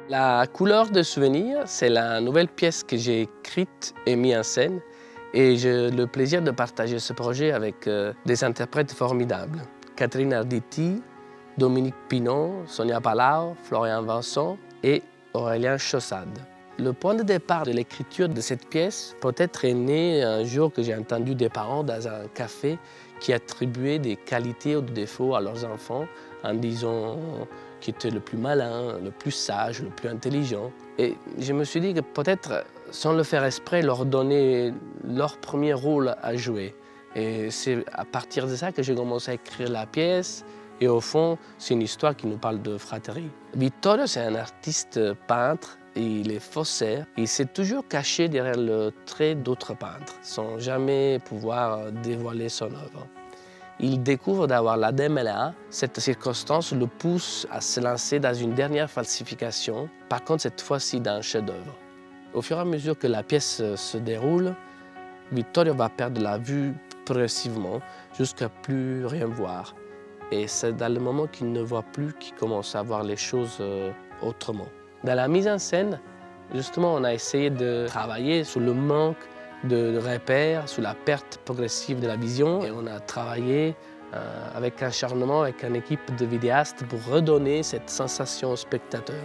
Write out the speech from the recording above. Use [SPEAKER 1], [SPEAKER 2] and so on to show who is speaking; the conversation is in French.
[SPEAKER 1] La couleur de souvenir, c'est la nouvelle pièce que j'ai écrite et mise en scène. Et j'ai le plaisir de partager ce projet avec des interprètes formidables. Catherine Arditi, Dominique Pinon, Sonia Palau, Florian Vincent et Aurélien Chaussade. Le point de départ de l'écriture de cette pièce peut-être est né un jour que j'ai entendu des parents dans un café qui attribuaient des qualités ou des défauts à leurs enfants en disant qui était le plus malin, le plus sage, le plus intelligent. Et je me suis dit que peut-être, sans le faire exprès, leur donner leur premier rôle à jouer. Et c'est à partir de ça que j'ai commencé à écrire la pièce. Et au fond, c'est une histoire qui nous parle de fratrie. Vittorio, c'est un artiste peintre. Il est faussaire. Il s'est toujours caché derrière le trait d'autres peintres, sans jamais pouvoir dévoiler son œuvre. Il découvre d'avoir l'ADMLA. Cette circonstance le pousse à se lancer dans une dernière falsification, par contre cette fois-ci d'un chef-d'œuvre. Au fur et à mesure que la pièce se déroule, Vittorio va perdre la vue progressivement jusqu'à plus rien voir. Et c'est dans le moment qu'il ne voit plus qu'il commence à voir les choses autrement. Dans la mise en scène, justement, on a essayé de travailler sur le manque de repères, sur la perte progressive de la vision. Et on a travaillé avec acharnement, avec une équipe de vidéastes pour redonner cette sensation au spectateur.